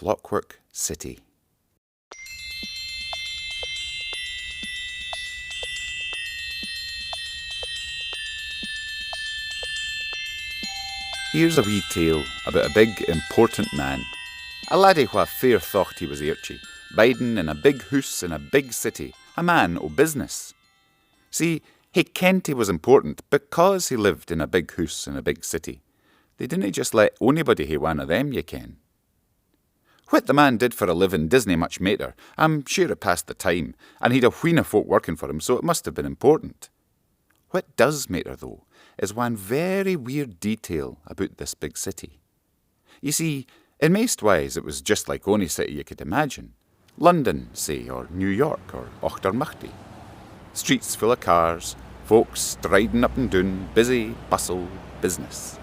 Clockwork City. Here's a wee tale about a big, important man. A laddie wha fair thocht he was airchie, biding in a big hoose in a big city, a man o' business. See, he kent he was important because he lived in a big hoose in a big city. They didn't just let onybody hae one of them, ye ken. What the man did for a living disna much matter. I'm sure it passed the time, and he'd a wheen of folk working for him, so it must have been important. What does matter, though, is one very weird detail about this big city. You see, in most ways it was just like ony city you could imagine. London, say, or New York, or Auchtermuchty. Streets full of cars, folks striding up and down, busy, bustle, business.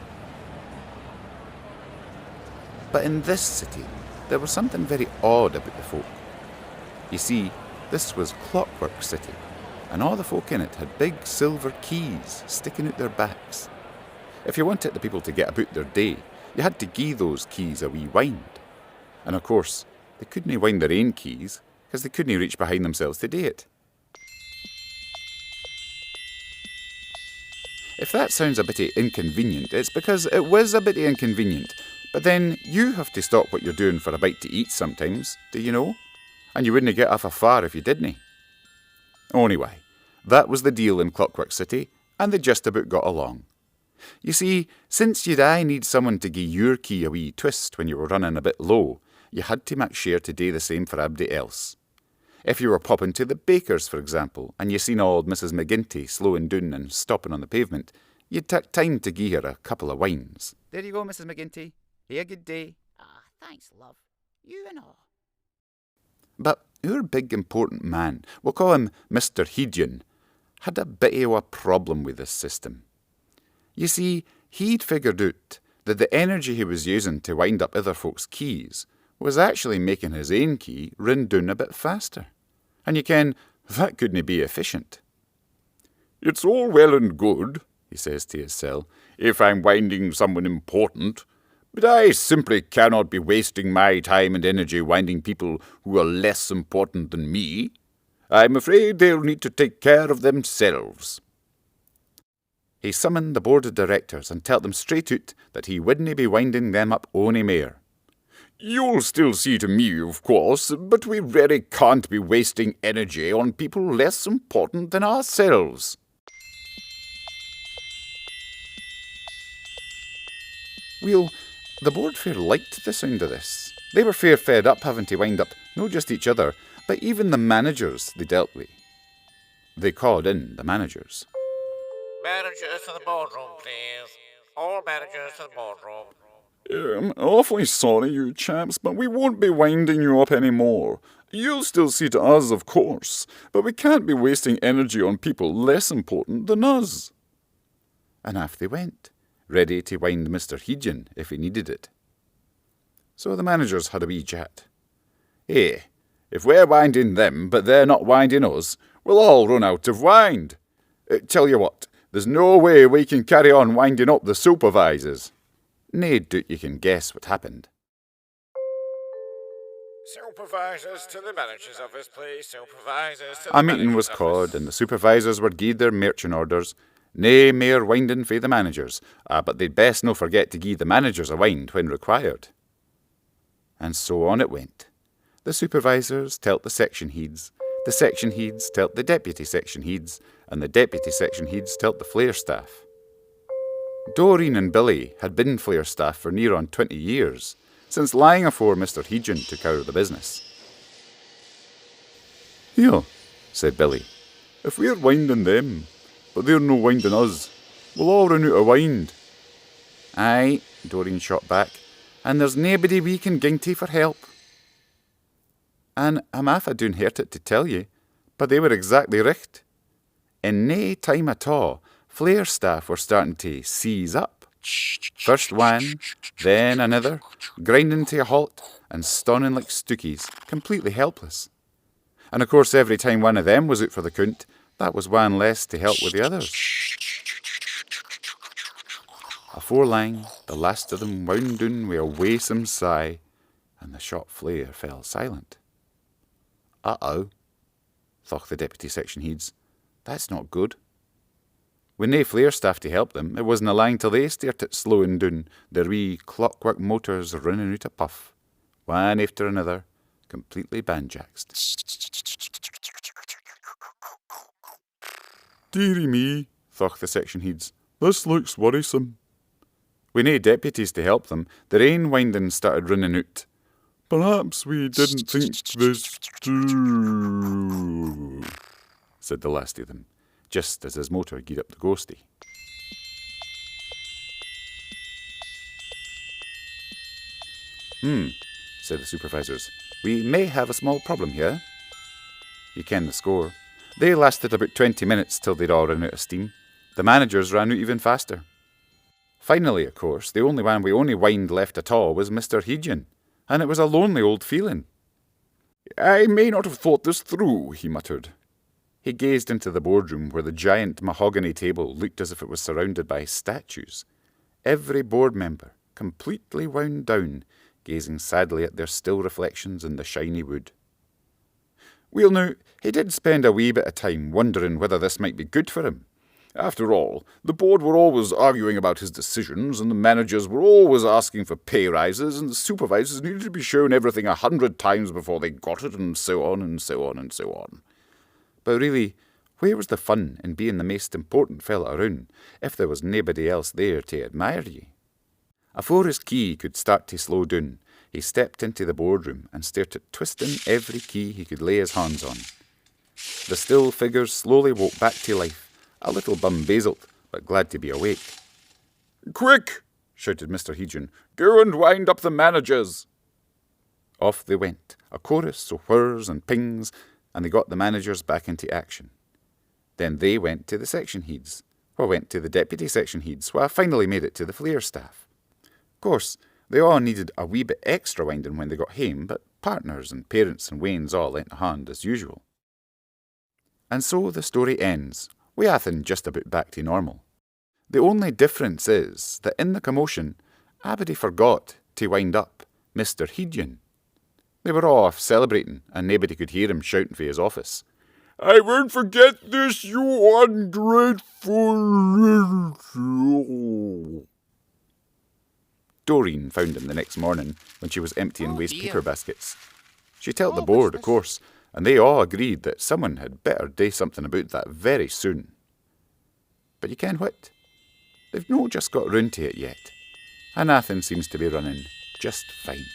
But in this city, there was something very odd about the folk. You see, this was Clockwork City, and all the folk in it had big silver keys sticking out their backs. If you wanted the people to get about their day, you had to gie those keys a wee wind. And of course, they couldn't wind their own keys, because they couldn't reach behind themselves to do it. If that sounds a bit inconvenient, it's because it was a bit inconvenient. But then you have to stop what you're doing for a bite to eat sometimes, do you know? And you wouldn't get off a far if you didn't. Anyway, that was the deal in Clockwork City, and they just about got along. You see, since you'd aye need someone to gie your key a wee twist when you were running a bit low, you had to make sure to do the same for everybody else. If you were popping to the baker's, for example, and you seen old Mrs. McGinty slowing down and stopping on the pavement, you'd take time to gie her a couple of wines. There you go, Mrs. McGinty. Hae a good day. Thanks, love. You and all. But our big important man, we'll call him Mr. Hedyon, had a bit of a problem with this system. You see, he'd figured out that the energy he was using to wind up other folks' keys was actually making his own key run down a bit faster. And you ken, that couldn't be efficient. It's all well and good, he says to himself, if I'm winding someone important, but I simply cannot be wasting my time and energy winding people who are less important than me. I'm afraid they'll need to take care of themselves. He summoned the board of directors and told them straight out that he wouldn't be winding them up ony mair. You'll still see to me, of course, but we really can't be wasting energy on people less important than ourselves. Well, the board fair liked the sound of this. They were fair fed up having to wind up not just each other, but even the managers they dealt with. They called in the managers. Managers to the boardroom, please. All managers to the boardroom. I'm awfully sorry, you chaps, but we won't be winding you up any more. You'll still see to us, of course, but we can't be wasting energy on people less important than us. And off they went, ready to wind Mr. Hedyon if he needed it. So the managers had a wee chat. Hey, if we're winding them, but they're not winding us, we'll all run out of wind. Tell you what, there's no way we can carry on winding up the supervisors. Nae doubt you can guess what happened. Supervisors to the manager's office, please. Supervisors to the A meeting was called, and the supervisors were gied their marching orders. Nae mair winding fae the managers, but they'd best no forget to gie the managers a wind when required. And so on it went. The supervisors telt the section heads telt the deputy section heads, and the deputy section heads telt the flare staff. Doreen and Billy had been flare staff for near on 20 years, since lying afore Mr. Hedyon took over the business. Here, said Billy, if we're winding them, but they're no winding us, we'll all run out of wind. Aye, Doreen shot back, and there's naebody we can ging to for help. And I'm afa doon hurt it to tell you, but they were exactly richt. In nae time at all, flare staff were starting to seize up. First one, then another, grinding to a halt and stunning like stookies, completely helpless. And of course every time one of them was out for the count, that was one less to help with the others. Afore lang, the last of them wound down with a waesome sigh, and the shop flair fell silent. "Uh-oh," thought the deputy section heads. "That's not good." With nae flair staff to help them, it wasna lang till they steered it slowing down, their wee clockwork motors running out a puff, one after another, completely banjaxed. "Dearie me," thought the section heads, "this looks worrisome." With nae deputies to help them, the rain winding started running out. "Perhaps we didn't think this through," said the last of them, just as his motor geared up the ghosty. Said the supervisors. "We may have a small problem here." You ken the score. They lasted about 20 minutes till they'd all run out of steam. The managers ran out even faster. Finally, of course, the only one with only wind left at all was Mr. Hedgen, and it was a lonely old feeling. "I may not have thought this through," he muttered. He gazed into the boardroom where the giant mahogany table looked as if it was surrounded by statues. Every board member, completely wound down, gazing sadly at their still reflections in the shiny wood. Well, now, he did spend a wee bit of time wondering whether this might be good for him. After all, the board were always arguing about his decisions, and the managers were always asking for pay rises, and the supervisors needed to be shown everything 100 times before they got it, and so on and so on and so on. But really, where was the fun in being the most important fella around if there was nobody else there to admire ye? Afore his key could start to slow down, he stepped into the boardroom and started twisting every key he could lay his hands on. The still figures slowly woke back to life, a little bumbazeled, but glad to be awake. "Quick!" shouted Mr. Hedgen. "Go and wind up the managers!" Off they went, a chorus of whirs and pings, and they got the managers back into action. Then they went to the section heads, who went to the deputy section heads, who finally made it to the flair staff. Of course, they all needed a wee bit extra winding when they got home, but partners and parents and wains all lent a hand as usual. And so the story ends, with everything just about back to normal. The only difference is that in the commotion, everybody forgot to wind up Mr. Hedgen. They were all off celebrating, and nobody could hear him shouting for his office. "I won't forget this, you ungrateful..." Doreen found him the next morning when she was emptying waste paper baskets. She told the board, of course, and they all agreed that someone had better do something about that very soon. But you ken what? They've not just got round to it yet, and nothing seems to be running just fine.